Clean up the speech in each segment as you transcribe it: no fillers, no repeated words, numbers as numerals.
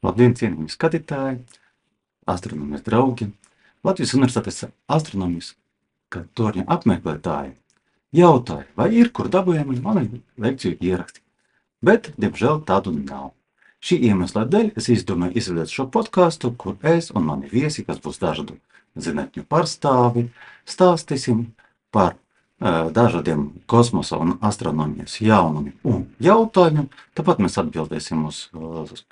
Labdien, cienījami skatītāji, astronomijas draugi, Latvijas Universitātes astronomijas torņa apmeklētāji jautāja, vai ir kur dabūjami mani lekciju ieraksti, bet, diemžēl, tādu nav. Šī iemesla dēļ es izdomāju izveidot šo podcastu, kur es un mani viesi, kas būs dažādu zinātņu pārstāvi, stāstīsim par dažādiem kosmosa un astronomijas jaunumiem un jautājumiem. Tāpat mēs atbildēsim uz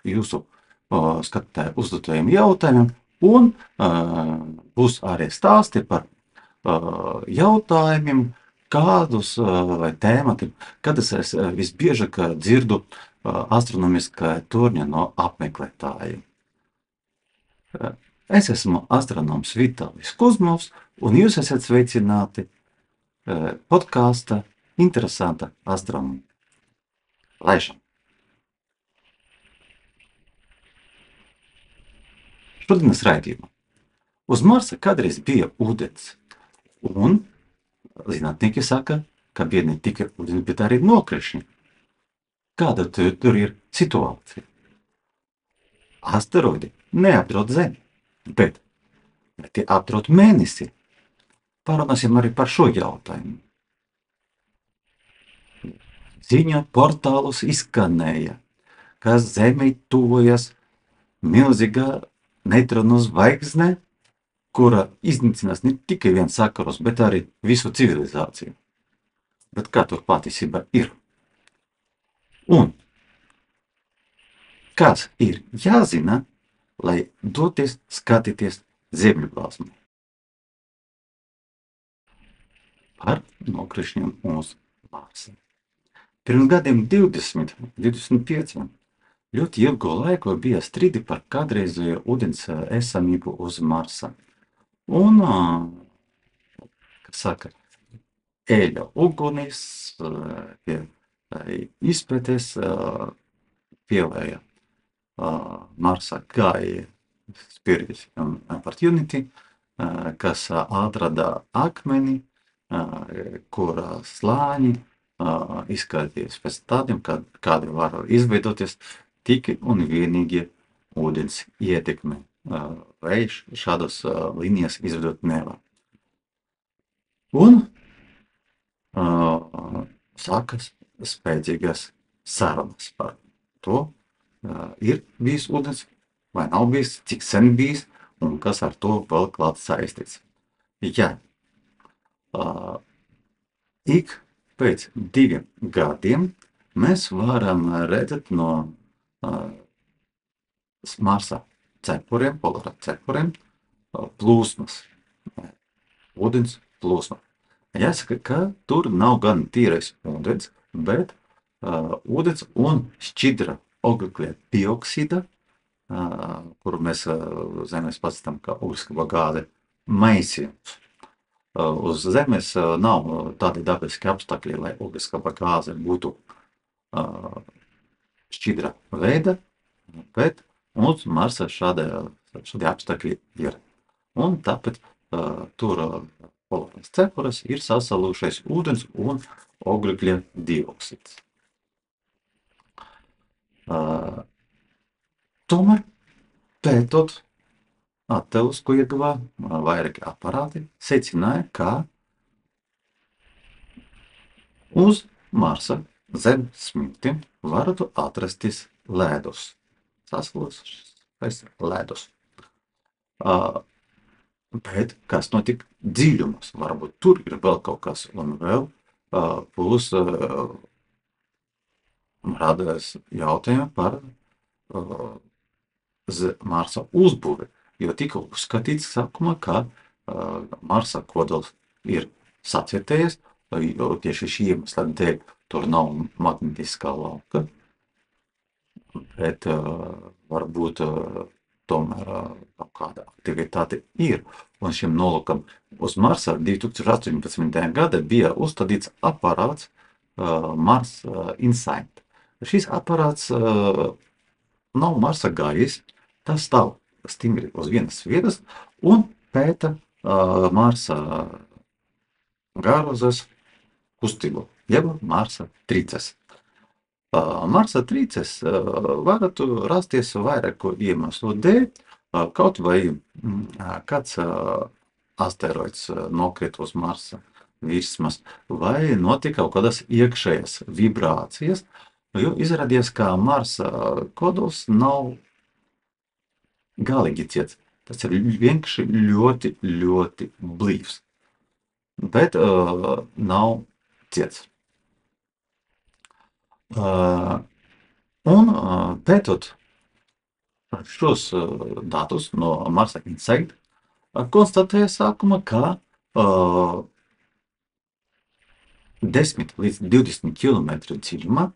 jūsu skatītāju uzdotajiem jautājumiem, un būs arī stāsti par jautājumiem, kādus vai tēmatiem, kad es visbiežāk dzirdu astronomiskā torņa no apmeklētājiem. Es esmu astronoms Vitālijs Kuzmovs, un jūs esat sveicināti podkāsta Interesanta astronomija. Laišam! Šodienas raidījumā. Uz Marsa kādreiz bija ūdens, un zinātnieki saka, ka bija ne tikai ūdens, bet arī nokrišņi. Kāda tur ir situācija? Asteroidi neapdraud Zemi, bet tie apdraud Mēnesi. Parunāsim arī par šo jautājumu. Ziņa portālus izskanēja, ka Zemei tuvojas milzīga neutronu zvaigzne, kura iznīcinās ne tikai viens sakarus, bet arī visu civilizāciju. Bet kā tur patiesībā ir? Un kas ir jāzina, lai doties skatīties Zemļblāzmu? Par nokrišņiem uz Marsa. Pirms gadiem 20, 25 ļoti ilgu laiku bija strīdi par kādreizējo ūdens esamību uz Marsa. Un, kas saka, eļļa ugunis pie izpētes pielēja Marsa Gaia Spirit Opportunity, kas atrada akmeni, kura slāņi izskatījās pēc tādiem, kādi var izveidoties tikai un vienīgi ūdens ietekme, vai šādas līnijas izveidot nevar. Un sākas spēcīgas sarunas par to, ir bijis ūdens vai nav bijis, cik sen bijis un kas ar to vēl klāt saistīts. Ja ik pēc 2 gadiem mēs varam redzēt no Marsa cepuriem, polāra cepuriem, plūsmas, ūdens plūsma. Jāsaka, ka tur nav gan tīrais ūdens, bet ūdens un šķidra oglekļa dioksida, kuru mēs Zemes pazīstam kā oglekļa gāze, maisījums. Uz Zemes nav tādi dabiski apstākļi, lai oglekļa gāze būtu šķidra veida, bet uz Marsa šādi apstākļi ir. Un tāpēc tur polārās cepures ir sasalušais ūdens un oglekļa dioksids. Tomēr pētot attēlus, ko ieguvā vairāki aparāti, secināja, ka uz Marsa zem smiltīm varētu atrasties ledus. Sasalušais ledus. Bet kas notika dziļumos? Varbūt tur ir vēl kaut kas, un vēl būs radās jautājumi par Marsa uzbūvi, jo tika uzskatīts sākumā, ka Marsa kodols ir sacietējies, jo tieši šī iemesla dēļ tur nav magnetiskā lauka, bet varbūt tomēr kaut kāda aktivitāte ir. Un šim nolūkam uz Marsa 2018. gada bija uzstādīts aparāts Mars InSight. Šis aparāts nav Marsa gājis, tas stāv stingri uz vienas vietas un pēta Marsa gārozes kustību, jeb Marsa trices. Marsa trīces varētu rasties vairāku iemeslu dēļ, kaut vai kāds asteroids nokrita uz Marsa virsmas, vai notika kaut kādas iekšējas vibrācijas, jo izrādījās, ka Marsa kodols nav galīgi ciets. Tas ir vienkārši ļoti, ļoti blīvs, bet nav ciets. Un pētot šos datus no Marsa Insight, konstatēja sākuma, ka 10 līdz 20 km dziļumā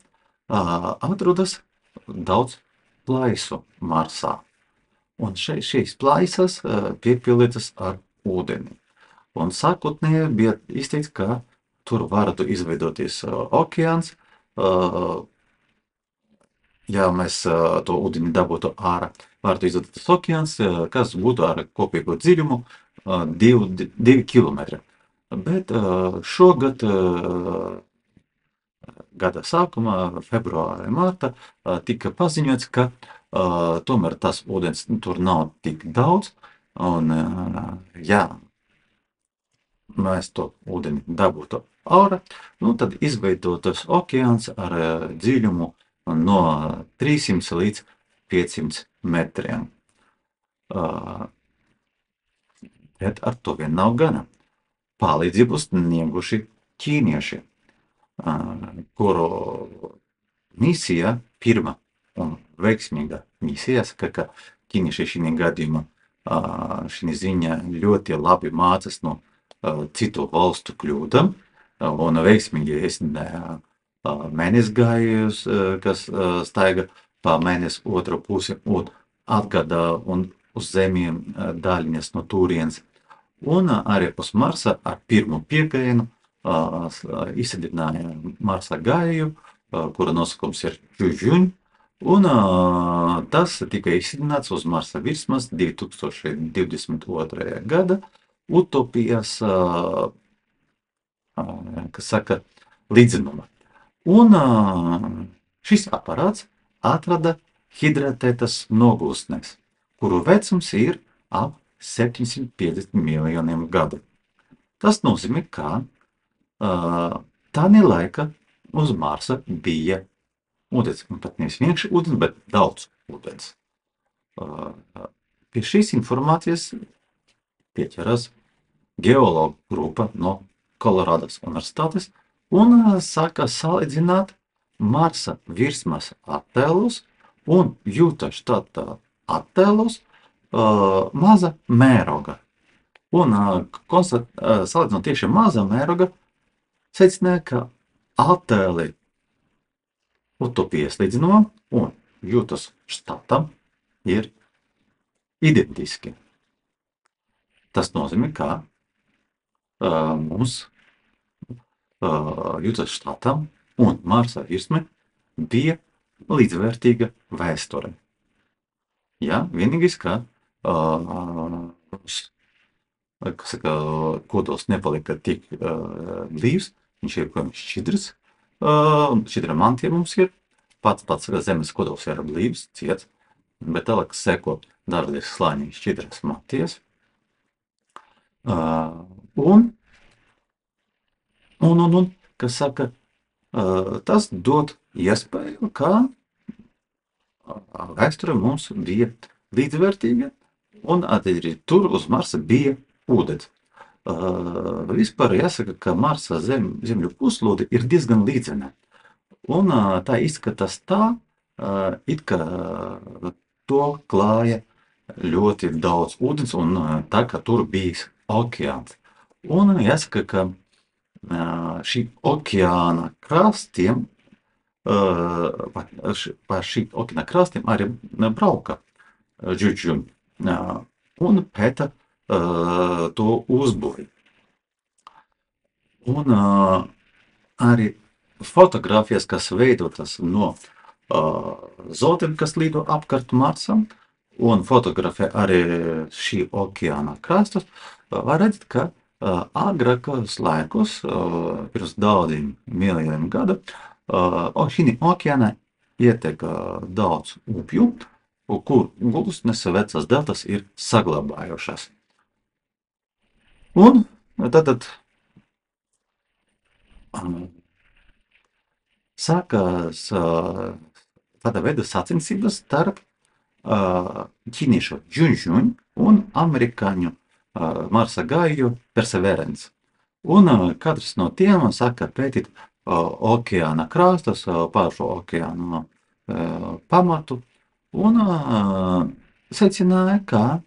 atrodas daudz plaisu Marsā. Un šīs plaisas piepildītas ar ūdeni. Un sākotnēji bija izteikts, ka tur varētu izveidoties okeāns. Ja mēs to ūdeni dabūtu ārā, varētu izveidoties okeāns, kas būtu ar kopīgu dziļumu 2 km. Bet šogad gada sākumā, februāra, marta, tika paziņots, ka tomēr tas ūdens tur nav tik daudz, un ja mēs to ūdeni dabūtu ārā, tad izveidotos okeāns ar dziļumu no 300 līdz 500 metriem. Bet ar to vien nav gana. Palīdzību snieguši ķīnieši, kuru misija, pirma un veiksmīga misija, ka ķīnieši šī gadījumā šī ziņā ļoti labi mācās no citu valstu kļūdām un veiksmīgi izsludināja mēnesgājējus, kas staiga pa mēnesi otru pusi un atgādā un uz zemiem daļiņas no turienes. Un arī uz Marsa ar pirmo piegājienu izsludināja Marsa gājēju, kura nosaukums ir Čužuņ, un tas tika izsludināts uz Marsa virsmas 2022. Gada utopijas, kas saka, līdzinuma. Un šis aparāts atrada hidratētas nogulsnes, kuru vecums ir ap 750 miljoniem gadu. Tas nozīmē, ka tādā laika uz Marsa bija ūdens, un pat nevis vienkārši ūdens, bet daudz ūdens. Pie šīs informācijas pieķeras geologu grupa no Koloradas universitātes un sāka salīdzināt Marsa virsmas attēlus un Jūta štata attēlus maza mēroga. Un salīdzinot tieši maza mēroga, secināja, ka attēli utopijas līdzinumam un Jūtas štatam ir identiski. Tas nozīmē, ka mums Jūtas štatam un Marsa virsme bija līdzvērtīga vēsture. Ja, vienīgais, ka kodols nepalika tik blīvs, viņš ir šķidrs, šķidra mantija mums ir, pats Zemes kodols ir blīvs, ciets, bet tālāk seko dažādi slāņi šķidras mantijas. Kas saka, tas dod iespēju, ka vēsture mums bija līdzvērtīga un arī tur uz Marsa bija ūdens. Vispār jāsaka, ka Marsa Zemļu puslode ir diezgan līdzena. Un tā izskatās tā, it kā to klāja ļoti daudz ūdens un tā, ka tur bijis okeāns. Un jāsaka, ka šī okeāna krastiem, par šī okeāna krastiem arī brauka Čužuņ un pēta to uzbūvi. Un arī fotogrāfijas, kas veidotas no zoltiem, kas lido apkārt Marsam, un fotografē arī šī okeāna krastus, var redzēt, ka agrākos laikos, pirms daudziem miljoniem gadu, Šī okeānā ietek daudz upju, kur gulstnes vecās deltas ir saglabājušās. Un tad sākās tāda veida sacensības starp ķīniešu Junžuņu un amerikāņu Marsa gāju Perseverance. Un katrs no tiem sāka pētīt okeāna krastus, pašu okeāna pamatu un secināja, ka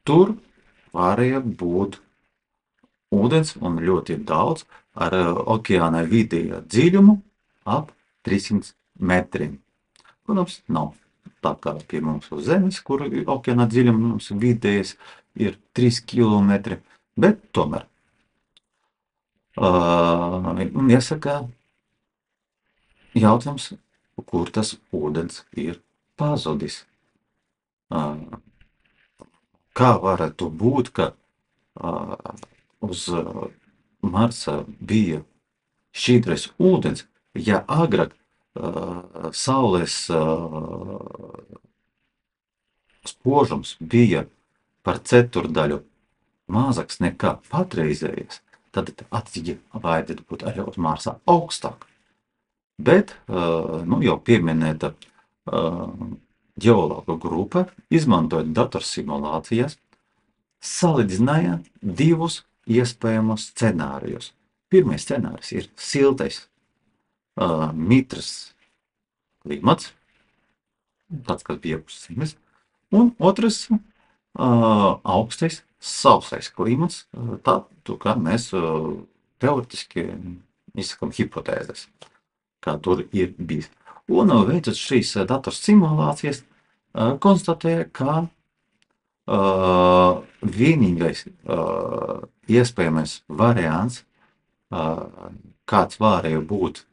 tur varēja būt ūdens un ļoti daudz ar okeāna vidējo dziļumu ap 300 metriem. Protams, nav tā kā pie mums uz Zemes, kur okeāna dziļums vidējais ir 3 kilometri, bet tomēr. Un jāsaka, jautājums, kur tas ūdens ir pazudis. Kā varētu būt, ka uz Marsa bija šķidrais ūdens, ja agrāk Saules spožums bija par ceturdaļu mazāks nekā patreizējais, tad attiecīgi vajadzētu būt arī uz Marsa augstāk. Bet, jau pieminēta ģeologu grupa, izmantojot datorsimulācijas, salīdzināja divus iespējamos scenārijus. Pirmais scenārijs ir siltais mitrs klimats, tāds, kas bija uz Zemes, un otrs augstais sausais klimats, tādu, kā mēs teoretiski izsakam hipotēzes, kā tur ir bijis. Un veicot šīs datorsimulācijas, konstatēja, ka vienīgais iespējamais variants, kāds varēja būt,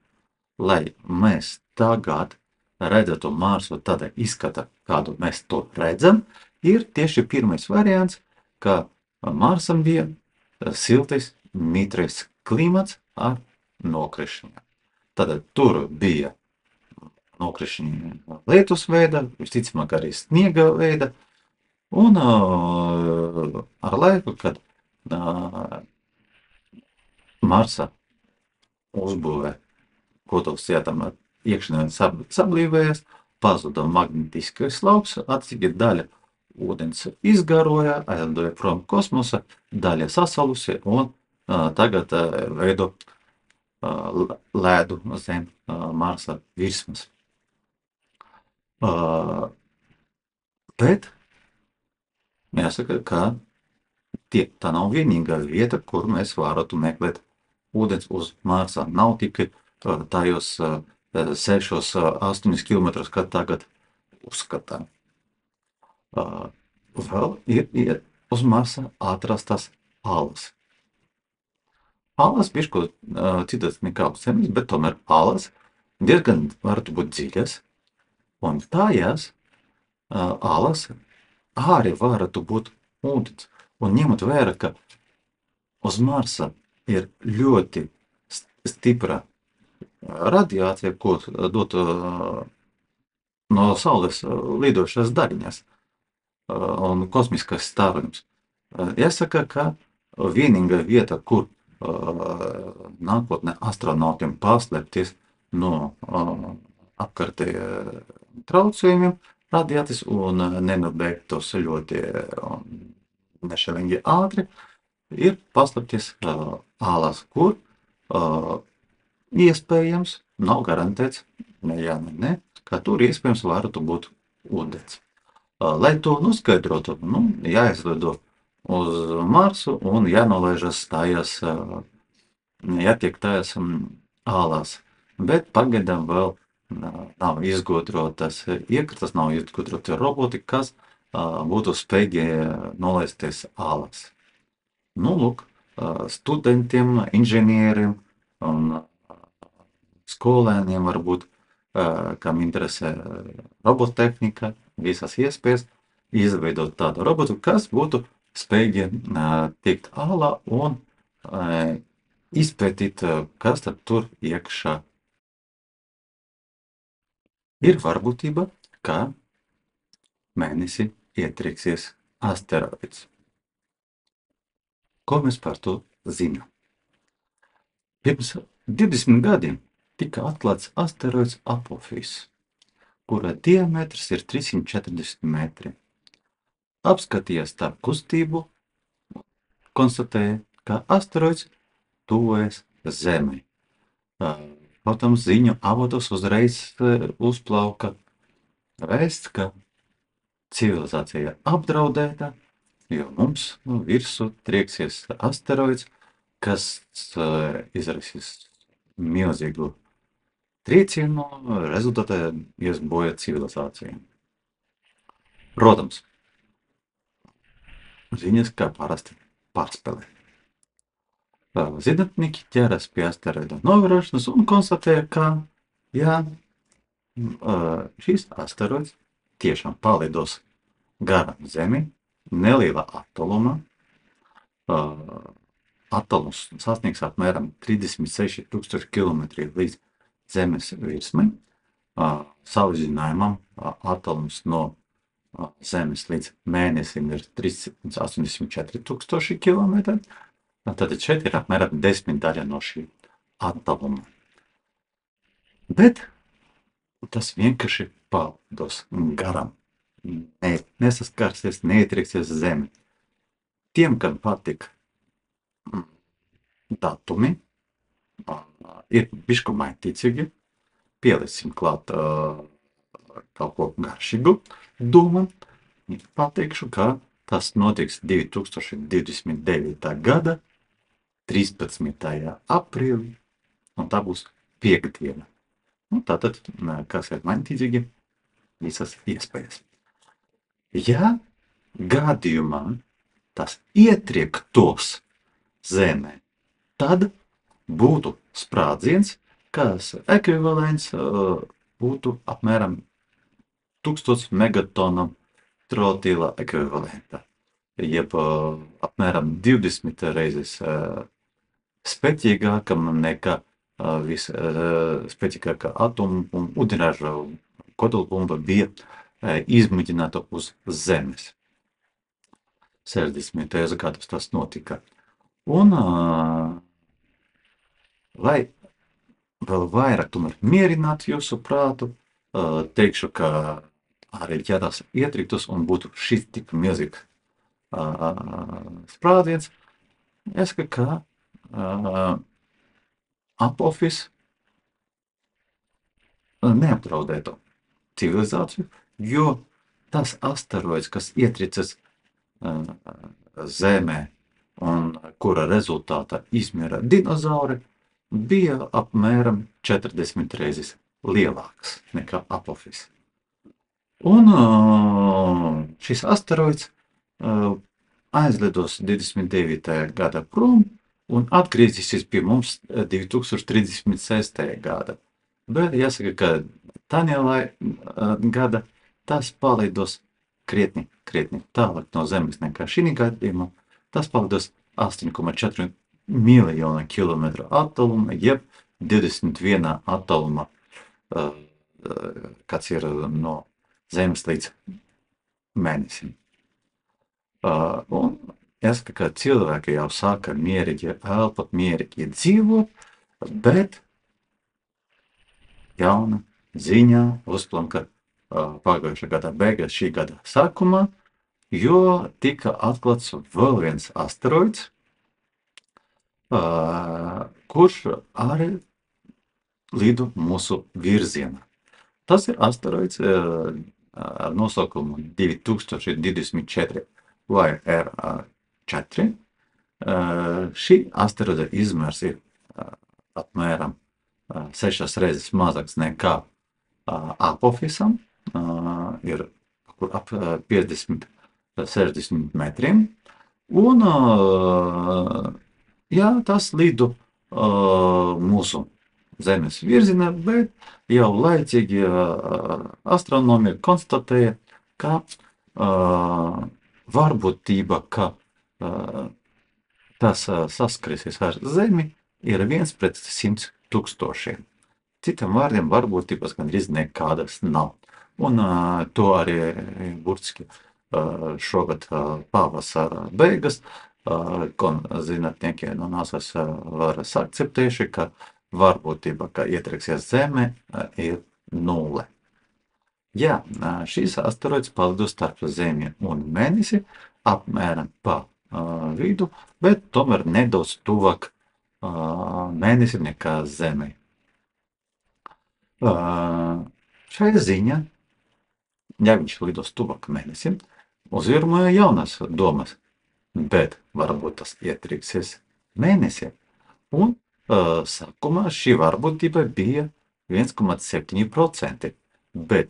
lai mēs tagad redzētu Marsu tādā izskata, kādu mēs to redzam, ir tieši pirmais variants, ka Marsam bija siltais mitrais klimats ar nokrišņiem. Tātad tur bija nokrišņi lietus veida, visticamāk arī sniega veida, un ar laiku, kad Marsa uzbūvē kodols cietam iekšienē sablīvējas, pazuda magnetiskais lauks, attiecīgi daļa ūdens izgaroja, aizlidoja prom kosmosa, daļa sasalusi un tagad veido ledu zem Marsa virsmas. Bet jāsaka, ka tā nav vienīgā vieta, kur mēs varētu meklēt ūdens uz Marsa. Nav tikai tajos 6-8 kilometrus, kā tagad uzskatām. Vēl ir uz Marsa atrastas alas. Alas bišķi citas nekā uz Zemes, bet tomēr alas diezgan varētu būt dziļas, un tajās alas arī varētu būt ūdens. Un ņemot vērā, ka uz Marsa ir ļoti stipra radiācija, ko dot no Saules lidošās daļiņas un kosmiskais stāvojums. Jāsaka, ka vienīgā vieta, kur nākotnē astronautiem paslēpties no apkārtējiem traucējumiem radiācijas un nenobēgt tos ļoti nešķelīgi ātri, ir paslēpties ālās, kur iespējams, nav garantēts, ne, ka tur iespējams varētu būt ūdens. Lai to noskaidrotu, jāizlido uz Marsu un jānolaižas tajās, jātiek tajās ālās. Bet pagaidām vēl nav izgudrotas iekratas, nav izgudroti roboti, kas būtu spējīgi nolaisties ālās. Lūk, studentiem, inženieriem un skolēniem varbūt, kam interesē robotehnika, visas iespējas, izveidot tādu robotu, kas būtu spējīgi tikt ālā un izpētīt, kas tad tur iekšā ir varbūtība, ka mēnesi ietrieksies asteroids. Ko mēs par to zinām? Pirms 20 gadiem tika atklāts asteroids Apophis, kura diametrs ir 340 metri. Apskatījās tā kustību, konstatēja, ka asteroids tuvojas Zemei. Protams, ziņu avotos uzreiz uzplauka vēsts, ka civilizācija ir apdraudēta, jo mums virsū trieksies asteroids, kas izraisīs milzīgu triecienu, rezultātā ies bojā civilizācija. Protams, ziņas kā parasti pārspēlē. Zinātnieki ķeras pie asteroida novērošanas un konstatēja, ka šis asteroids tiešām palidos garām Zemi, nelielā attālumā. Attālums sasniegs apmēram 36,000 km līdz Zemes virsmai. Salīdzinājumam attālums no Zemes līdz mēnesim ir 384,000 km. Tad šeit ir apmēram 10 daļa no šī attāluma. Bet tas vienkārši palidos garām. Nesaskarsies, neietrieksies Zemi. Tiem, kam patika datumi, ir bišķi maitīcīgi, pieliksim klāt kaut ko garšīgu domu. Pateikšu, ka tas notiks 2029. gada 13. aprīlī, un tā būs piektdiena. Tātad, kas ir maitīcīgi, visas iespējas. Ja gadījumā tas ietriektos Zemē, tad būtu sprādziens, kas ekvivalents būtu apmēram 1000 megatonam trotila ekvivalenta, jeb apmēram 20 reizes spēcīgākam nekā visspēcīgākā atomu un ūdeņraža kodolbumba bija izmēģināta uz Zemes. 60. gados tas notika. Un, lai vēl vairāk tomēr mierinātu jūsu prātu, teikšu, ka arī ja tas ietriktos un būtu šis tik milzīgs sprādziens, es ka Apophis neapdraudētu civilizāciju, jo tas asteroids, kas ietricas Zemē un kura rezultātā izmira dinozauri, bija apmēram 40 reizes lielāks nekā Apophis. Un šis asteroids aizlidos 29. gada prom un atgriezīsies pie mums 2036. gada. Bet jāsaka, ka tāņā gada tas palidos krietni tālāk no Zemes nekā šī gadījumā. Tas palidos 8,4 miljonu kilometru attālumā, jeb 21 attālumā, kāds ir no Zemes līdz mēnesim. Un jāsaka, ka cilvēki jau sāka mierīgi elpot, mierīgi dzīvot, bet jauna ziņā uzplanka pagājušā gada beigās, šī gada sākumā, jo tika atklāts vēl viens asteroids, kurš arī lido mūsu virzienā. Tas ir asteroids ar nosaukumu 2024 YR4. Šī asteroida izmērs ir apmēram 6 reizes mazāks nekā Apophisam, ir ap 50-60 metriem, un tas lido mūsu Zemes virzienā, bet jau laicīgi astronomi konstatēja, ka varbūtība, ka tas saskarsies ar Zemi, ir 1 pret 100 000. Citiem vārdiem varbūtības gandrīz nekādas nav. Un to arī burtiski šogad pavasara beigas, ko zinātnieki no NASA's var akceptējuši, ka varbūtība, ka ietriksies Zeme, ir 0. Jā, šīs asteroids palido starp Zemi un Mēnesi apmēram pa vidu, bet tomēr nedaudz tuvāk Mēnesim nekā Zemei. Šai ziņā, ja viņš lidos tuvāk Mēnesim, uzvirmoja jaunas domas, bet varbūt tas ietriksies Mēnesī. Un sākumā šī varbūtība bija 1,7%, bet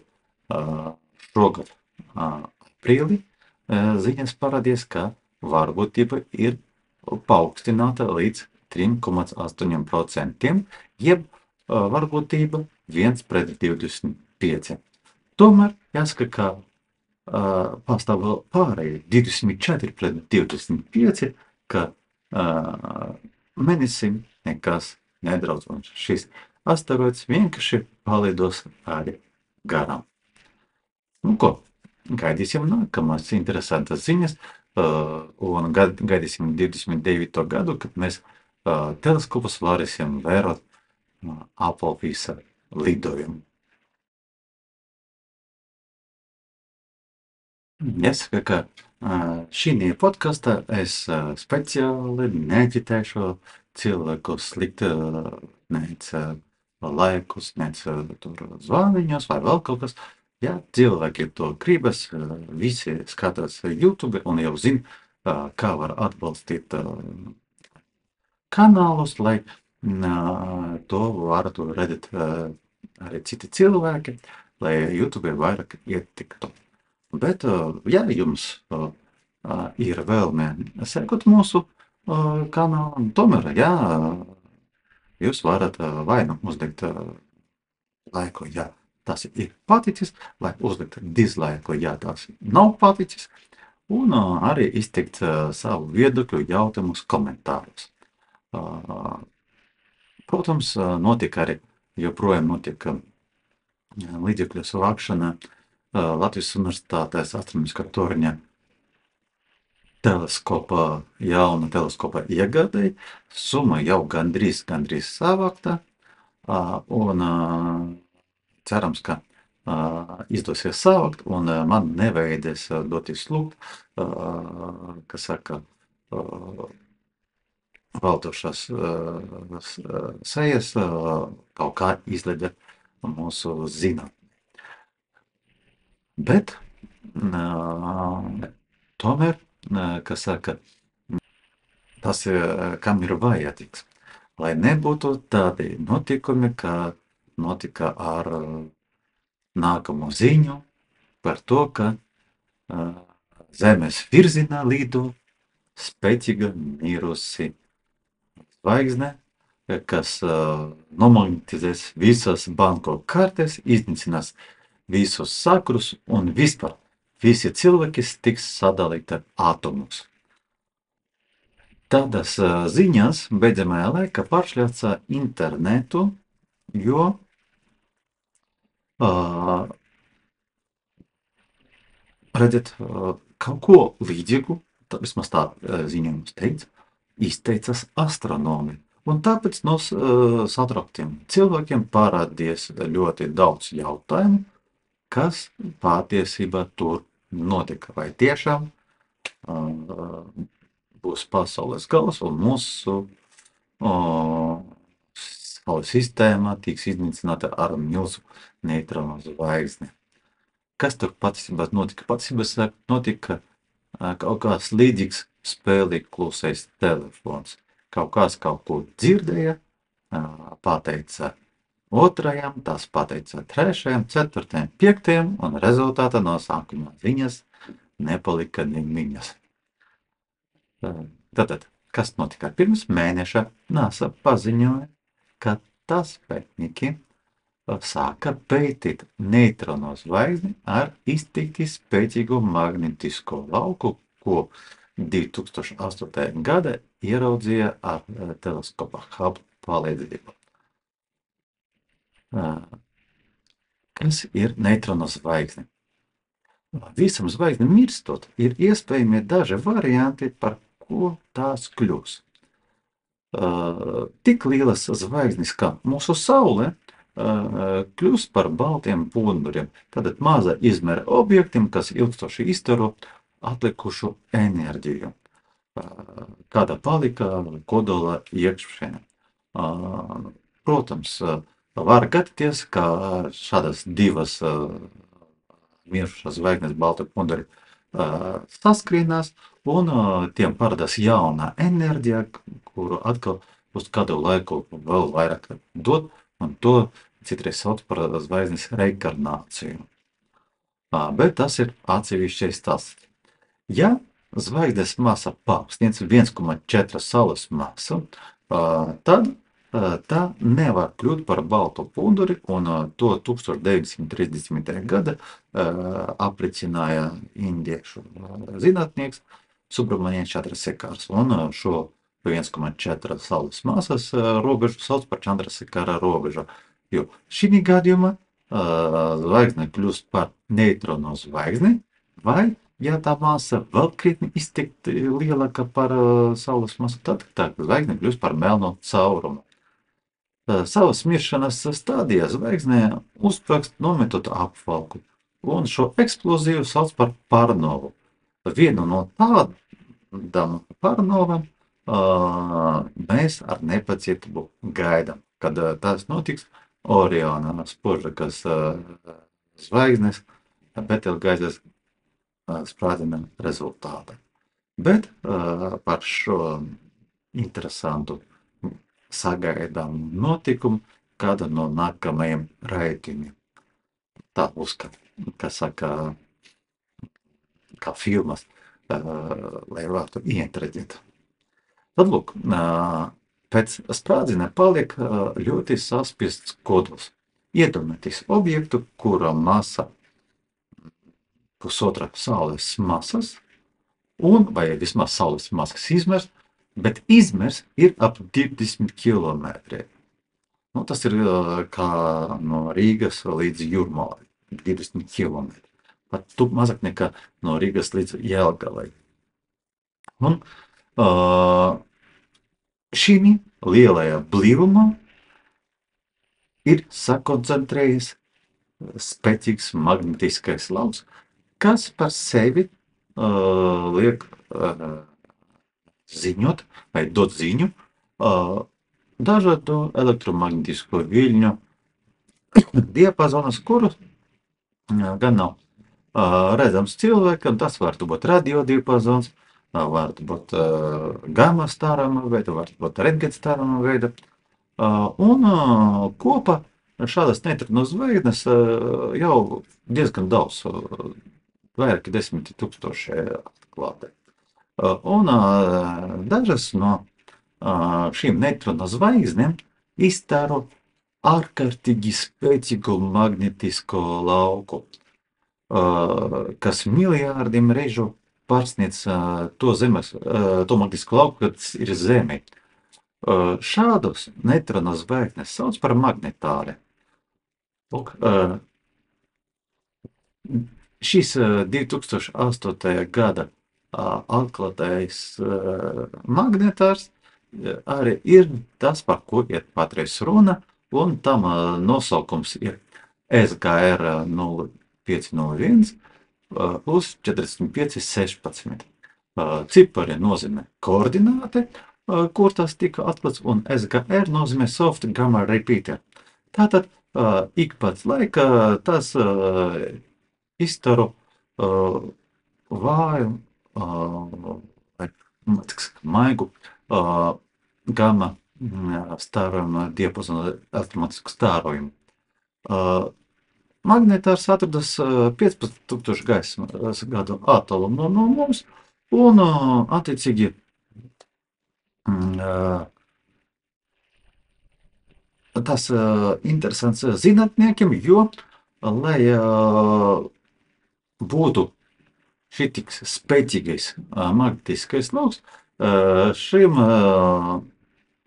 šogad aprīlī ziņas parādījās, ka varbūtība ir paaugstināta līdz 3,8%, jeb varbūtība 1 pret 25. Tomēr jāsaka, ka pastāv vēl pārējie 24 pret 25, ka Mēnesim nekas nedraudz, un šis asteroids vienkārši palidos arī garām. Nu ko, gaidīsim nākamās interesantas ziņas, un gaidīsim 29. gadu, kad mēs teleskopus varēsim vērot Apple visa lidojumu. Jāsaka, ka šī podkastā es speciāli neģitēšu cilvēkus likt nec laikus, nec tur zvaniņos vai vēl kaut kas. Ja cilvēki to gribas, visi skatās YouTube un jau zina, kā var atbalstīt kanālus, lai to varētu redzēt arī citi cilvēki, lai YouTube vairāk ietiktu. Bet, ja jums ir vēlme sekot mūsu kanālam, tomēr, jā, jūs varat vai nu uzlikt laiku, ja tas ir paticis, vai uzlikt dislaiku, ja tas nav paticis, un arī izteikt savu viedokļu jautājumus komentārus. Protams, joprojām notika līdzekļu savākšana Latvijas Universitātes astronomiskā torņa jauna teleskopa iegādēji. Summa jau gandrīz savākta, un cerams, ka izdosies savākt, un man nevajadzēs doties lūgt, kas saka, valdošās sejas kaut kā izleda mūsu zinātni. Bet tomēr, kas saka, tas, kam ir vajadzīgs, lai nebūtu tādi notikumi, kā notika ar nākamo ziņu par to, ka Zemes virzienā lido spēcīga mirusi zvaigzne, kas nomagnetizēs visas banko kartes, iznīcinās visus sakrus un vispār visi cilvēki tiks sadalīti atomus. Tādas ziņas beidzamajā laikā pāršļāca internetu, jo redzēt kaut ko līdzīgu, vismaz tā ziņa mums teica, izteicas astronomi. Un tāpēc no satrauktiem cilvēkiem parādījās ļoti daudz jautājumu, kas patiesībā tur notika. Vai tiešām būs pasaules gals un mūsu saules sistēma tiks iznīcināta ar milzu neitronu zvaigzni. Kas tur patiesībā notika? Patiesībā notika kaut kāds līdzīgs spēlī klusais telefons. Kaut kāds kaut ko dzirdēja, pateica otrajam, tas pateica trešajam, ceturtajam, piektajam, un rezultātā no sākumā ziņas nepalika nemiņas. Tātad, kas notika? Pirms mēneša NASA paziņoja, ka tas pētnieki sāka pētīt neitrono zvaigzni ar izteikti spēcīgu magnetisko lauku, ko 2008. gada ieraudzīja ar teleskopa Hubble palīdzību. Kas ir neitrona zvaigzne? Visam zvaigznim mirstot ir iespējami daži varianti, par ko tās kļūs. Tik lielas zvaigznes kā mūsu Saule kļūst par baltiem punduriem, tātad maza izmēra objektiem, kas ilgstoši iztaro atlikušu enerģiju, kāda palika kodola iekšēnē. Protams, var gadīties, ka šādas divas mirušas zvaigznes balti punduri saskrīnās, un tiem parādās jauna enerģija, kuru atkal uz kādu laiku vēl vairāk dod, un to citreiz sauc par zvaigznes reinkarnāciju. Bet tas ir atsevišķais stāsts. Ja zvaigznes masa pārsniedz 1,4 Saules masu, tad tā nevar kļūt par baltu punduri, un to 1930. gada apricināja indiešu zinātnieks Subramanians Chandrasekhars, un šo 1,4 Saules masas robežu sauc par Chandrasekhara robežu, jo šī gadījumā zvaigzne kļūst par neitronu zvaigzni, vai, ja tā masa vēl krietni iztikt lielāka par Saules masu, tad tā zvaigzne kļūst par melnu caurumu. Savas miršanas stādijā zvaigznē uzsprāgst nometot apvalku, un šo eksploziju sauc par pārnovu. Vienu no tādām pārnovam mēs ar nepacietību gaidām, kad tas notiks Oriona spožakas zvaigznes Betelgaizes sprādziena rezultātā. Bet par šo interesantu sagaidām notikumu kāda no nākamajiem raidījumiem. Tā uzskata, kas saka, kā filmas, lai varētu ieinteresēt. Tad, lūk, pēc sprādziena paliek ļoti saspiests kodols. Iedomājieties objektu, kura masa pusotra Saules masas, un, vai vismaz Saules masas izmērs, bet izmērs ir ap 20 kilometri. Tas ir kā no Rīgas līdz Jūrmalai, 20 kilometri. Pat mazāk nekā no Rīgas līdz Jelgavai. Un šīm lielajā blīvumā ir sakoncentrējies spēcīgs magnetiskais lauks, kas par sevi liek ziņot vai dot ziņu dažādu elektromagnetisko viļņu diapazonus, kurus gan nav redzams cilvēkam. Tas var būt radiodiapazons, var būt gamma stārama veida, var būt rentgen stārama veida. Un kopā šādas neitronu zvaigznes jau diezgan daudz, vairāki 10 000 atklāti. Un dažas no šīm neitronu zvaigznēm izstāro ārkārtīgi spēcīgu magnetisko lauku, kas miljārdiem reižu pārsniedz to magnetisko lauku, kas ir Zeme. Šādus neitronu zvaigznes sauc par magnetāri. Šis 2008. gada atklātais magnetārs arī ir tas, par ko ir patreiz runa, un tam nosaukums ir SGR 0501 plus 4516. Cipari nozīmē koordināte, kur tas tika atklāts, un SGR nozīmē soft gamma repeater. Tātad ik pēc laika tas izstaro vāju maigu gamma stārojuma diapazona elektromagnētisku stārojumu. Magnetārs atrodas 15,000 gaismas gadu attālumā no mums, un attiecīgi tas interesants zinātniekiem, jo, lai būtu šitīgs spēcīgais magnetiskais lauks šim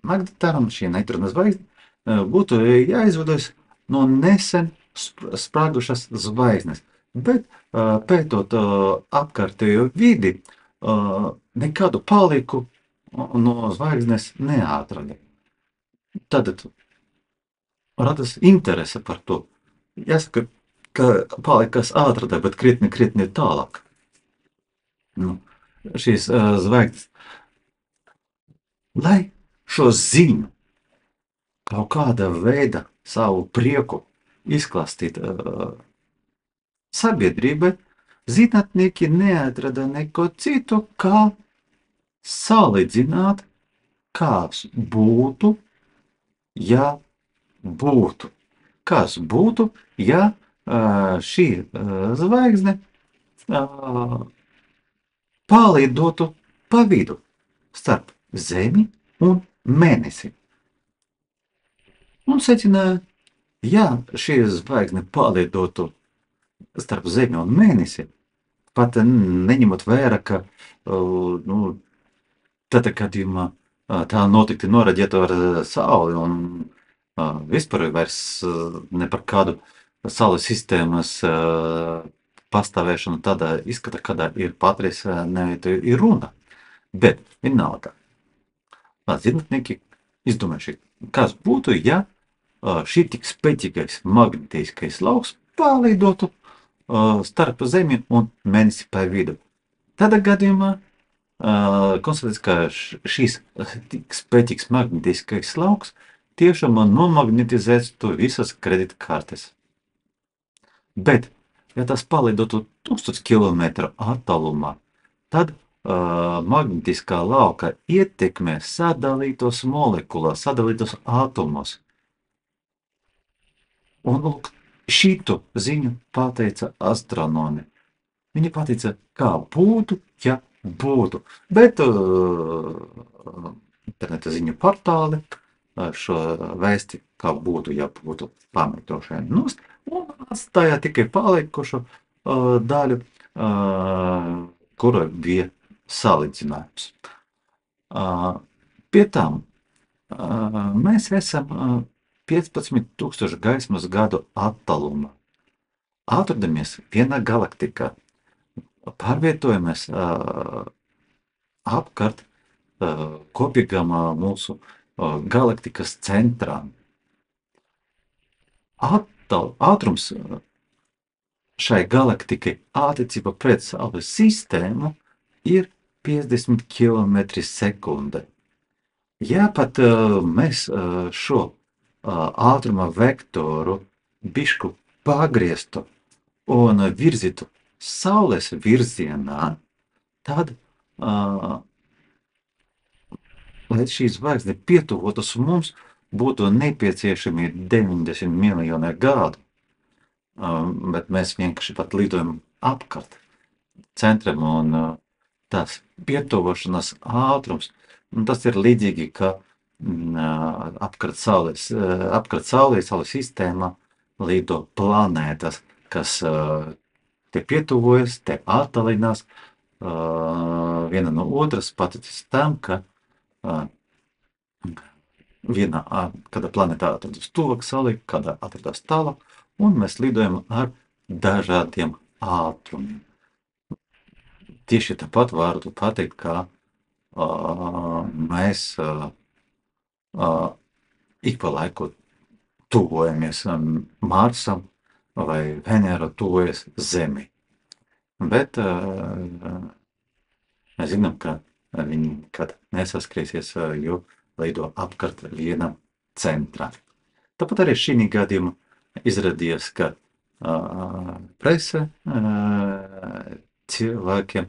magnetaram, šī neitrona zvaigzne, būtu jāizvadojas no nesen sprāgušas zvaigznes. Bet pētot apkārtējo vidi, nekādu paliku no zvaigznes neatrada. Tad radas interese par to. Jāsaka, ka palikas atrada, bet krietni tālāk. Nu, šīs zvaigznes, lai šo ziņu kaut kāda veida savu prieku izklāstīt sabiedrībai, zinātnieki neatrada neko citu, kā salīdzināt, kāds būtu, ja būtu. Kas būtu, ja šī zvaigzne palidotu pa vidu starp Zemi un Mēnesi. Un secināja, ja šī zvaigzne palidotu starp Zemi un Mēnesi, pat neņemot vērā, ka tādā gadījumā tā notikti noraģētu ar Sauli un vispār vairs ne par kādu Saules sistēmas pastāvēšanu tādā izskata, kādā ir patreiz ir runa. Bet vienalga. Zinātnieki izdomājuši, kas būtu, ja šī tik spēcīgais magnetiskais lauks palidotu starp Zemi un Mēnesi pa vidu. Tādā gadījumā konstatēts, ka šīs tik spēcīgs magnetiskais lauks tiešām nomagnetizēs tu visas kreditkartes. Bet, ja tas palidotu 1000 kilometru attālumā, tad magnetiskā lauka ietekmē sadalītos molekulās, sadalītos atomos. Un lūk, šitu ziņu pateica astronomi. Viņi pateica, kā būtu, ja būtu. Bet interneta ziņu portāli šo vēsti, kā būtu, ja būtu pametošai nost, un atstāja tikai palikušu daļu, kura bija salīdzinājums. Pie tam mēs esam 15,000 gaismas gadu attālumā. Atrodamies vienā galaktikā. Pārvietojamies apkārt kopīgām mūsu galaktikas centrām. Ātrums šai galaktikai attiecībā pret Saules sistēmu ir 50 km/sekunde. Ja pat mēs šo ātruma vektoru bišku pagrieztu un virzītu Saules virzienā, tad, lai šī zvaigzne pietuvotos mums, būtu nepieciešami 90 miljoni gadu. Bet mēs vienkārši pat lidojam apkārt centram un tās pietuvošanas ātrums. Tas ir līdzīgi, ka apkārt Saules sistēmā lido planētas, kas te pietuvojas, te attālinās viena no otras, pateicoties tam, ka kāda planēta atrodas tuvāk Saulei, kāda atrodas tālāk, un mēs lidojam ar dažādiem ātrumiem. Tieši tāpat varu pateikt, ka mēs ik pa laiku tuvojamies Marsam vai Venēra tuvojas Zemi. Bet mēs zinām, ka viņi nekad nesaskriesies, jo lido apkārt vienam centrā. Tāpat arī šī gadījumā izrādījās, ka prese cilvēkiem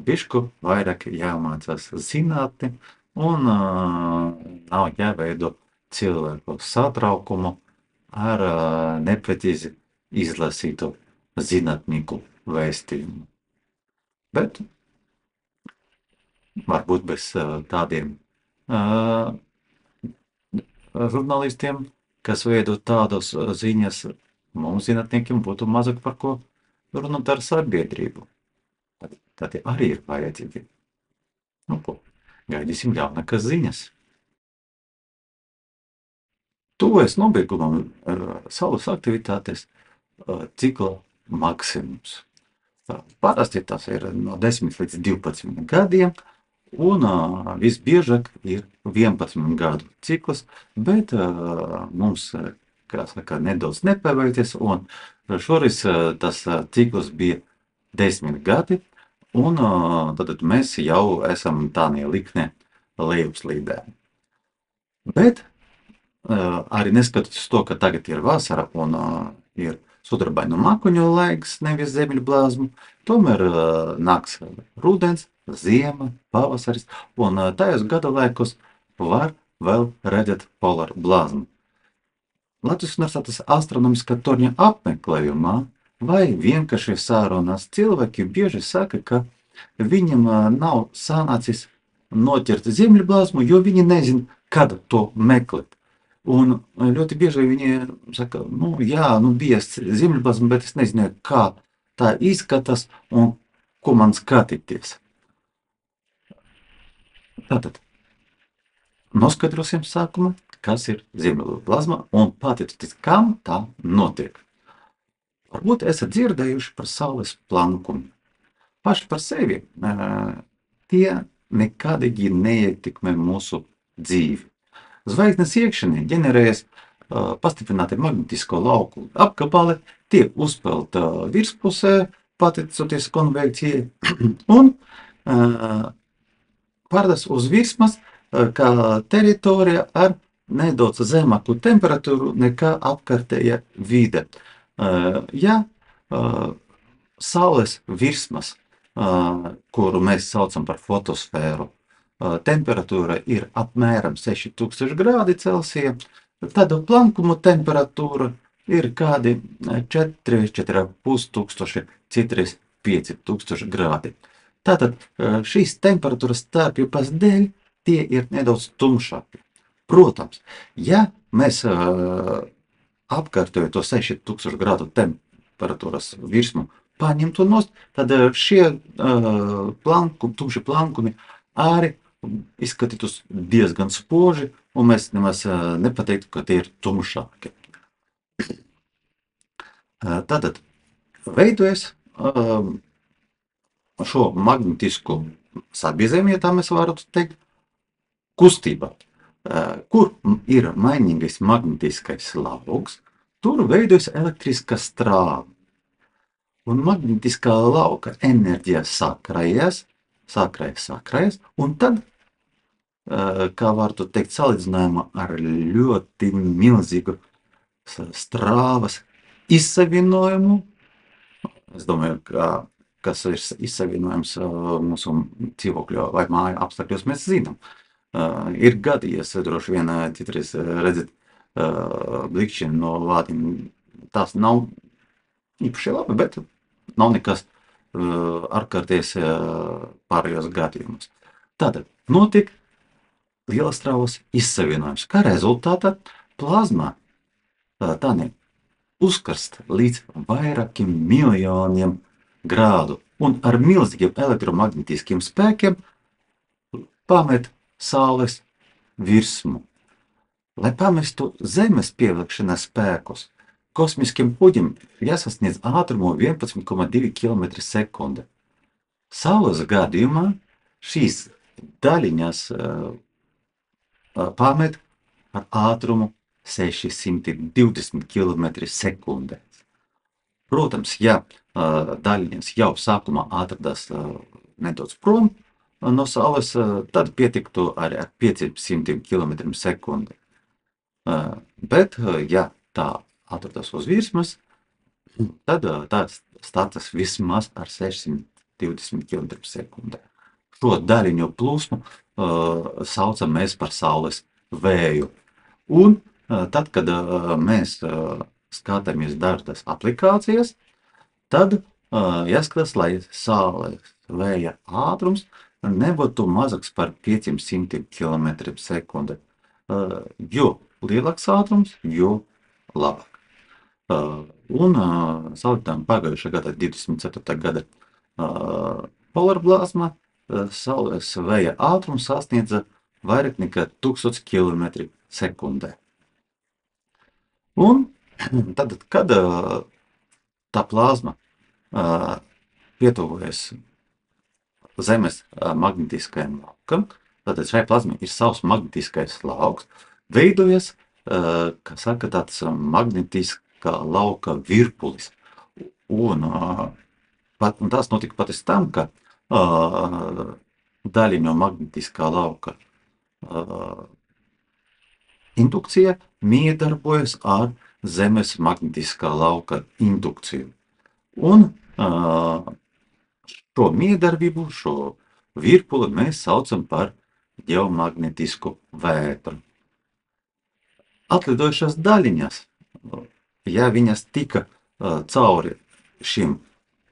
bišku vairāk jāmācās zinātni un nav jāveido cilvēku satraukumu ar neprecīzi izlasītu zinātnieku vēstījumu. Bet varbūt bez tādiem žurnālistiem, kas veido tādas ziņas, mums zinātniekiem būtu mazāk par ko runāt ar sabiedrību. tad tie arī ir vajadzīgi. Nu, ko, gaidīsim jaunākas ziņas. Tuvojas nobeigumam Saules aktivitātes cikla maksimums. Parasti tas ir no 10 līdz 12 gadiem, un visbiežāk ir 11 gadu cikls, bet mums, kā saka, nedaudz nepaveicies, un šoreiz tas cikls bija 10 gadi, un tad mēs jau esam tādā liknē lejupslīdē. Bet arī neskatoties to, ka tagad ir vasara un ir sudrabainu makuņu laiks, nevis zemļu blāzmu, tomēr nāks rudens, ziema, pavasaris, un tajos gada laikos var vēl redzēt polāru blāzmu. Latvijas Universitātes astronomiskā torņa apmeklējumā vai vienkārši sārunās cilvēki bieži saka, ka viņam nav sanācis noķert zemļu blāzmu, jo viņi nezin, kad to meklēt. Un ļoti bieži viņi saka, jā, bija zemļblāzma, bet es nezināju, kā tā izskatās un ko man skatīties. Tātad, noskaidrosim sākumā, kas ir zemļblāzma un patiecieties, kam tā notiek. Varbūt esat dzirdējuši par Saules plankumu. Paši par sevi tie nekādīgi neietekmē mūsu dzīvi. Zvaigznes iekšienē ģenerējas pastiprināti magnetisko lauku apgabali, tiek uzpelta virspusē, pateicoties konvekcijai, un pārdas uz virsmas kā teritorija ar nedaudz zemāku temperatūru nekā apkārtēja vide. Ja Saules virsmas, kuru mēs saucam par fotosfēru, temperatūra ir apmēram 6000 grādi Celsija, tad plankuma temperatūra ir kādi 4,5 tūkstoši, citreiz 5000 grādi. Tātad šīs temperatūras starpības dēļ tie ir nedaudz tumšāki. Protams, ja mēs apkārtoju to 6000 grādu temperatūras virsmu paņemtu nost, tad šie tumši plankumi arī izskatītos diezgan spoži, un mēs nemaz nepateiktu, ka tie ir tumšāki. Tātad veidojas šo magnetisku sabiezējumu, ja tā mēs varētu teikt, kustība. Kur ir mainīgais magnetiskais lauks, tur veidojas elektriska strāva. Un magnetiskā lauka enerģija sakrājas, un tad, kā varētu teikt, salīdzinājumā ar ļoti milzīgu strāvas izsavienojumu, es domāju, kas ir izsavienojums mūsu dzīvokļu vai māju apstākļos, mēs zinām. Ir gadījies, droši vien, citreiz redzēt blikšķi no vādiem. Tas nav īpaši labi, bet nav nekas ārkārtējs pārējos gadījumus. Tātad notiek lielas strāvas izsavienojums, kā rezultātā plazma tādi uzkarst līdz vairākiem miljoniem grādu un ar milzīgiem elektromagnetiskiem spēkiem pamet Saules virsmu. Lai pamestu Zemes pievilkšanas spēkus, kosmiskiem kuģim jāsasniedz ātrumu 11,2 km/sekunde. Saules gadījumā šīs daļiņas pamet ar ātrumu 620 km/sekunde. Protams, ja daļiņas jau sākumā atradās nedaudz prom no Saules, tad pietiktu arī ar 500 km/sekunde. Bet, ja tā atrodas uz virsmas, tad tā startas vismaz ar 620 km/sekunde. Šo daļiņu plūsmu saucam mēs par Saules vēju. Un tad, kad mēs skatāmies dažas aplikācijas, tad jāskatās, lai Saules vēja ātrums nebūtu mazāks par 500 km/sekunde. Jo lielāks ātrums, jo labāk. Un salīdzinājumā pagājušā gada 24. gada Polarblāzma Saules vēja ātrums sasniedza vairāk nekā 1000 km sekundē. Un tad, kad tā plāzma pietuvojas Zemes magnetiskajam laukam, tad šai plazmai ir savs magnetiskais lauks, veidojas, kā saka, tāds magnetiskā lauka virpulis. Un tas notika pat tam, ka daļa no magnetiskā lauka indukcija miedarbojas ar Zemes magnetiskā lauka indukciju. Un šo miedarbību, šo virpuli mēs saucam par ģeomagnetisku vētru. Atlidojušās daļiņas, ja viņas tika cauri šim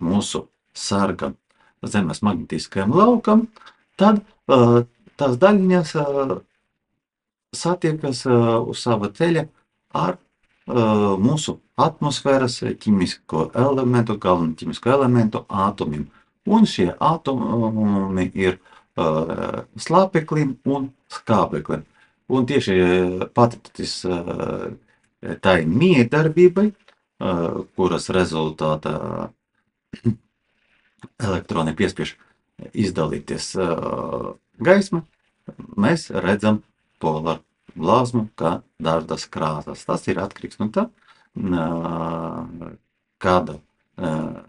mūsu sargam Zemes magnetiskajam laukam, tad tās daļiņas satiekas uz sava ceļa ar mūsu atmosfēras ķimisko elementu, galveno ķimisko elementu atomiem. Un šie atomi ir slāpeklim un skābeklim. Un tieši pateicoties tai miedarbībai, kuras rezultātā elektroni piespiež izdalīties gaisma, mēs redzam polarblāzmu kā dažādas krāsas. Tas ir atkarīgs no tā, kāda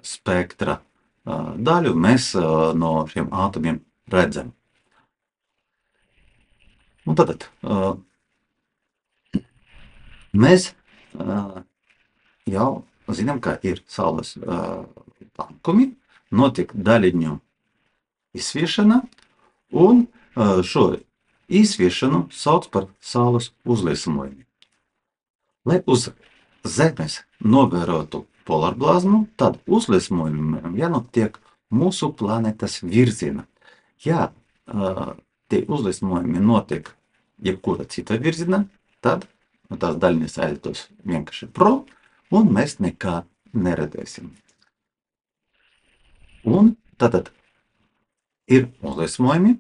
spektra daļu mēs no šiem atomiem redzam. Un tad mēs jau zinām, ka ir Saules plankumi, notiek daļiņu izsviešana, un šo izsviešanu sauc par Saules uzliesmojumu. Lai uz Zemes novērotu polarblāzmu, tad uzliesmojumiem jānotiek mūsu planētas virzienā. Ja tie uzliesmojumi notiek jebkura cita virzienā, tad tās daļiņas aizdos vienkārši prom, un mēs nekā neredzēsim. Un tātad ir uzliesmojumi,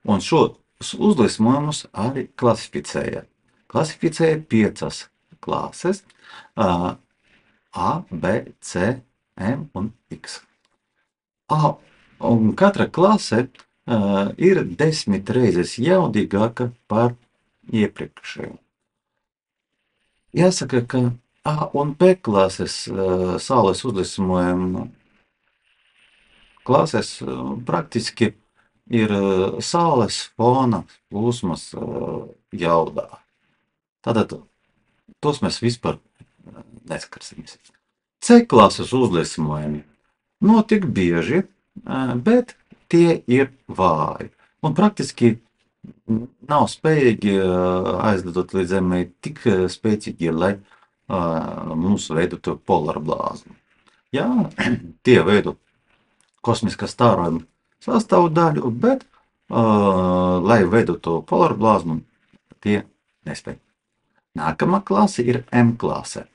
un šos uzliesmojumus arī klasificēja. Klasificēja 5 klases A, B, C, M un X. Un katra klase ir 10 reizes jaudīgāka par iepriekšējo. Jāsaka, ka A un B klases Saules uzliesmojumu klases praktiski ir Saules fona plūsmas jaudā. Tātad tos mēs vispār neskarsimies. C klases uzliesmojumi notiek bieži, bet tie ir vāji. Un praktiski nav spējīgi aizlidot līdz Zemei tik spēcīgi, lai mums veidotu polarblāzmu. Jā, tie veido kosmiskā stārojuma sastāvdaļu, bet lai veidotu polarblāzmu, tie nespēj. Nākamā klase ir M klase.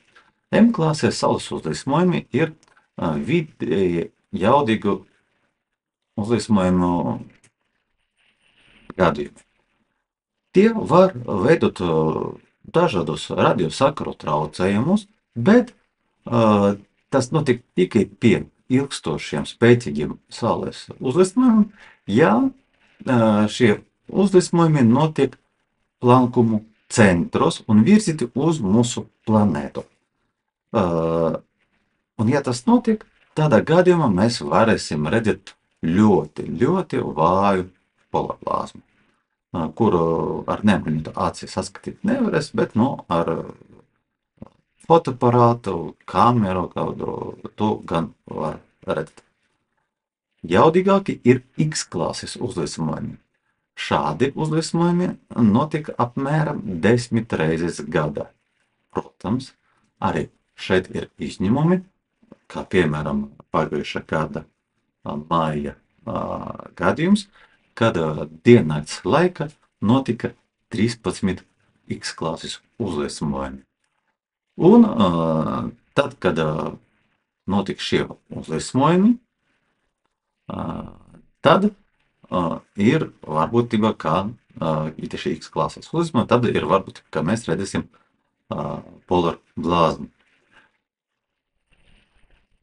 M klasē Saules uzliesmojumi ir vidēji jaudīgu uzliesmojumu gadījumi. Tie var veidot dažādus radiosakaru traucējumus, bet tas notiek tikai pie ilgstošiem spēcīgiem Saules uzliesmojumiem, ja šie uzliesmojumi notiek plankumu centros un virzīti uz mūsu planētu. Un ja tas notiek, tādā gadījumā mēs varēsim redzēt ļoti, ļoti vāju polarblāzmu, kuru ar neapbruņotu aci saskatīt nevarēs, bet ar fotoaparātu, kameru kādu, to gan var redzēt. Jaudīgāki ir X klases uzliesmojumi. Šādi uzliesmojumi notiek apmēram 10 reizes gadā. Protams, arī šeit ir izņēmumi, kā piemēram pagājušā gada maija gadījums, kad diennakts laika notika 13 X klases uzliesmojumi. Un tad, kad notika šie uzliesmojumi, tad ir varbūtība, ka īpaši X klases uzņēmumā, tad ir varbūtība, ka mēs redzēsim polaru blāzmu.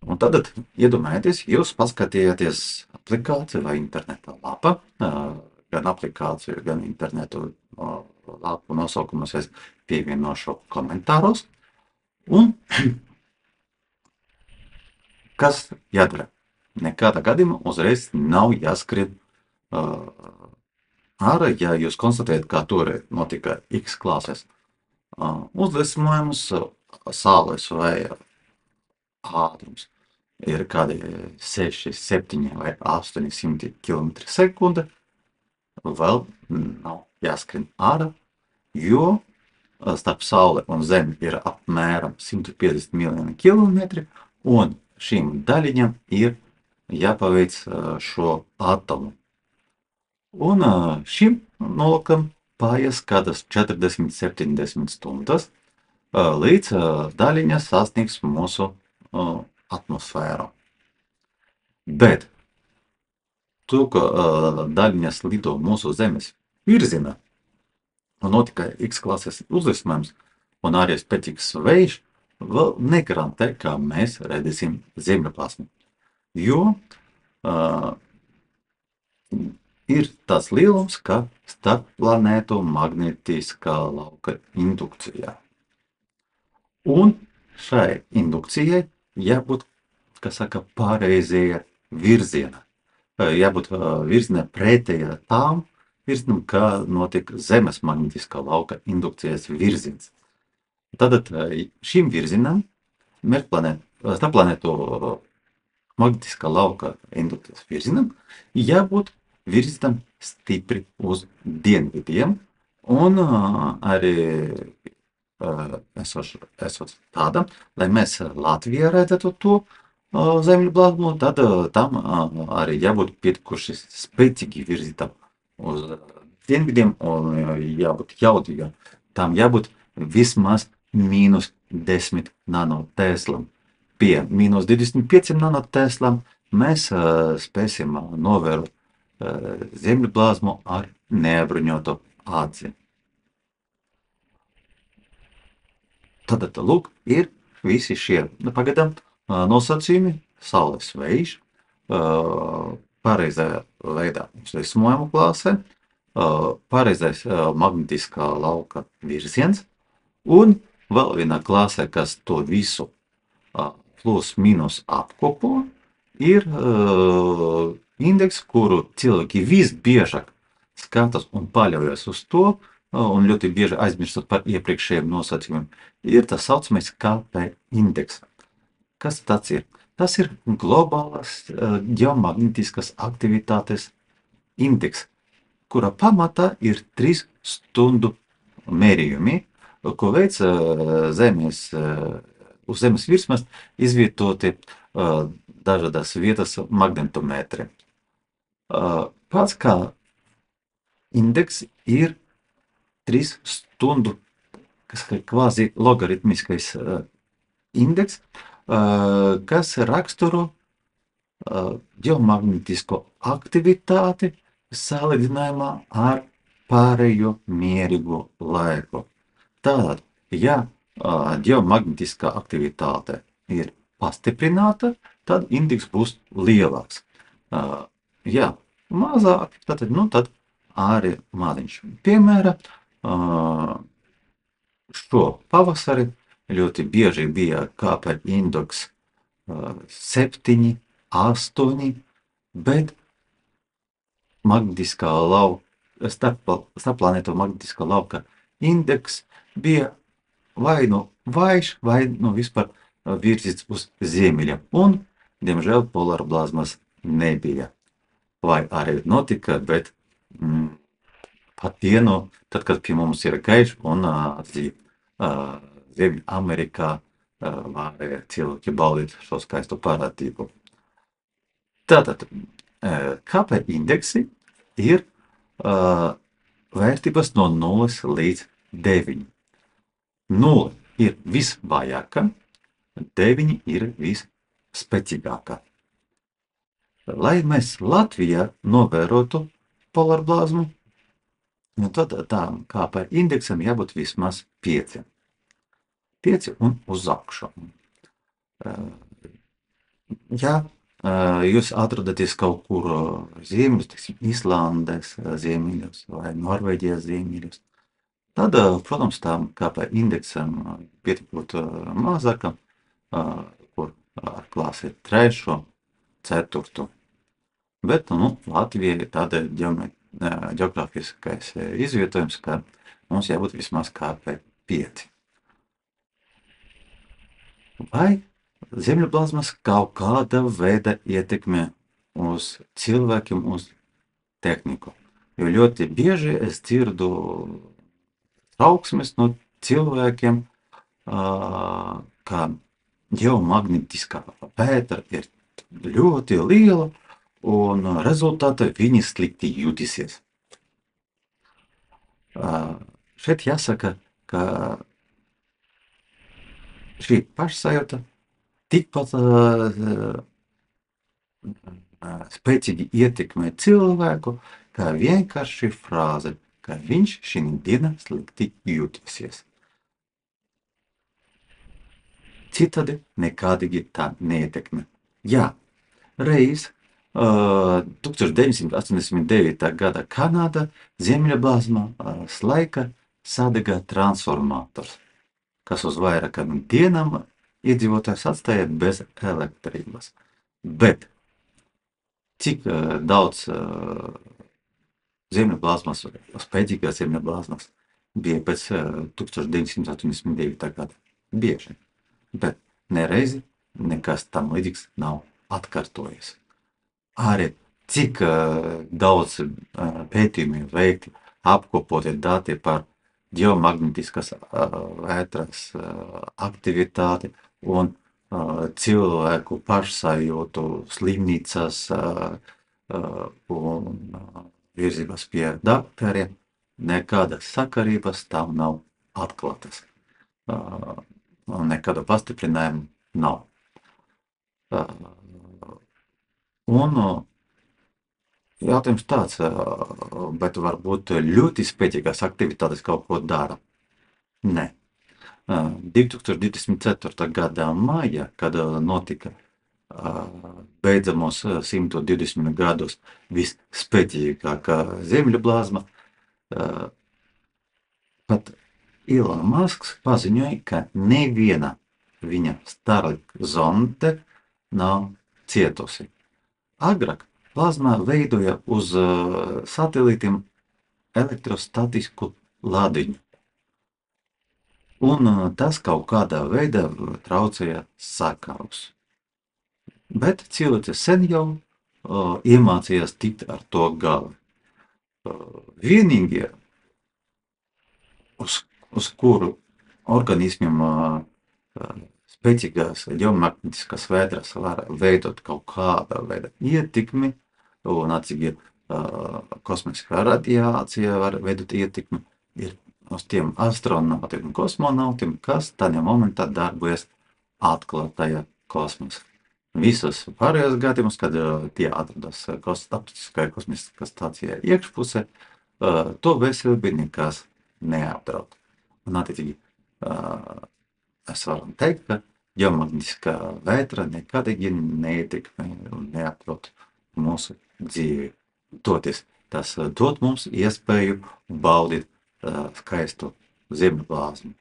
Un tad iedomājieties, jūs paskatījāties aplikāciju vai interneta lapa, gan aplikāciju, gan internetu lapu nosaukumus es pievienošu komentāros. Un kas jādara? Nekādā gadījumā uzreiz nav jāskrien ārā, ja jūs konstatējat, kā tur notika X klases uzliesmojums, saules vai ātrums ir kādi 6, 7 vai 800 km/sekunde, vēl nav jāskrien ārā, jo starp Sauli un Zemi ir apmēram 150 miljoni kilometri, un šīm daļiņām ir jāpaveic šo atomu. Un šim nolūkam paies kādas 40-70 stundas, līdz daļiņa sasniegs mūsu atmosfēru. Bet to, ka daļiņas lido mūsu Zemes virzienā, un notika X klases uzliesmojums un arī spēcīgs vējš, vēl negarantē, kā mēs redzēsim Zemļplāsmu. Jo ir tāds lielums, kā starpplanētu magnetiskā lauka indukcijā. Un šai indukcijai jābūt, kā saka, pareizajā virzienā. Jābūt virzienā pretējā tām virzienam, kā notiek Zemes magnetiskā lauka indukcijas virziens. Tātad šim virzienam, starpplanētu magnetiskā lauka indukcijas virzienam, jābūt virzienam stipri uz dienvidiem, un arī esot tādam, lai mēs Latvijā redzētu to Zemļplāsmu, tad tam arī jābūt pietikuši spēcīgi virzītam uz dienvidiem un jābūt jaudīgam. Tam jābūt vismaz -10 nanoteslam. Pie -25 nanoteslam mēs spēsim novērot Zemļplāsmu ar neapbruņotu aci. Tātad, lūk, ir visi šie pagadam nosacījumi, saules vējš, pareizajā veidā uzliesmojumu klāsē, pareizais magnetiskā lauka virziens, un vēl viena klāsē, kas to visu plus mīnus apkopo, ir indeks, kuru cilvēki visbiežāk skatās un paļaujas uz to, un ļoti bieži aizmirstot par iepriekšējiem nosacījumiem, ir tas saucamais KP indeks. Kas tas ir? Tas ir globālās ģeomagnetiskas aktivitātes indeks, kura pamatā ir 3 stundu mērījumi, ko veic uz Zemes virsmas izvietoti dažādas vietas magnetometri. Pats kā indeks ir 3 stundu, kas ir kvazi logaritmiskais indeks, kas raksturo ģeomagnetisko aktivitāti salīdzinājumā ar pārējo mierīgo laiku. Tātad, ja ģeomagnetiskā aktivitāte ir pastiprināta, tad indeks būs lielāks. Ja mazāk, tad arī maziņš. Piemēram, šo pavasari ļoti bieži bija KP indeks 7, 8, bet starpplanētu magnetiskā lauka indeks bija vai nu vājš, vai nu vispār virzīts uz ziemeļiem, un, diemžēl, polāru blāzmas nebija. Vai arī notika, bet pat dienu, tad, kad pie mums ir gaišs un Ziemeļa Amerikā varēja cilvēki baudīt šo skaisto parādību. Tātad, KP indeksi ir vērtības no 0 līdz 9. 0 ir visvājākā, 9 ir visspēcīgākā. Lai mēs Latvijā novērotu polāru blāzmu, tad tām KP indeksam jābūt vismaz 5. 5 un uz augšu. Ja jūs atrodaties kaut kur ziemeļos, teiksim, Islandes ziemeļos vai Norvēģijas ziemeļos, tad, protams, tām KP indeksam pietiek būt mazākam, kur ar klasi ir 3., 4. Bet, Latvija ir tāda ģeogrāfiskais izvietojums, ka mums jābūt vismaz KP 5. Vai zemļblāzmas kaut kāda veida ietekme uz cilvēkiem, uz tehniku? Jo ļoti bieži es dzirdu trauksmes no cilvēkiem, ka ģeomagnetiskā vētra ir ļoti liela, un rezultātā viņi slikti jūtīsies. Šeit jāsaka, ka šī pašsajūta tikpat spēcīgi ietekmē cilvēku, kā vienkārši frāze, ka viņš šī diena slikti jūtīsies. Citādi nekādīgi tā neietekmē. Jā, reiz 1989. gada Kanāda zemļblāzma laika sadega transformators, kas uz vairākām dienām iedzīvotājus atstāja bez elektrības. Bet cik daudz zemļblāzmas, spēcīgās zemļblāzmas bija pēc 1989. gada? Bieži. Bet nereizi nekas tam līdzīgs nav atkārtojies. Arī cik daudz pētījumi veikti, apkopoti dati par ģeomagnetiskas vētras aktivitāti un cilvēku pašsajūtu slimnīcas un virzības pie doktoriem, nekādas sakarības tam nav atklātas. Nekāda pastiprinājuma nav. Un jautājums tāds, bet varbūt ļoti spēcīgās aktivitātes kaut ko dara? Nē. 2024. gada maijā, kad notika beidzamos 120 gadus visspēcīgākā zemļblāzma, pat Elon Musks paziņoja, ka neviena viņa Starlink zonde nav cietusi. Agrāk plazma veidoja uz satelītiem elektrostatisku ladiņu. Un tas kaut kādā veidā traucēja sakarus. Bet cilvēce sen jau iemācījās tikt ar to galā. Vienīgie, uz kuru organismiem spēcīgās ģeomagnetiskas vētras var veidot kaut kāda veida ietekmi, un atcīgi kosmiskā radiācija var veidot ietekmi, ir uz tiem astronautiem un kosmonautiem, kas tādā momentā darbojas atklātajā kosmosā. Visus pārējos gadījumus, kad tie atrodas starptautiskajā kosmiskā stācijā iekšpusē, to veselību nekas neapdraud. Un attiecīgi es varu teikt, ka ģeomagnetiskā vētra nekādīgi neietekmē un neapdraud mūsu dzīvi. Toties tas dod mums iespēju baudīt skaistu zemļblāzmu.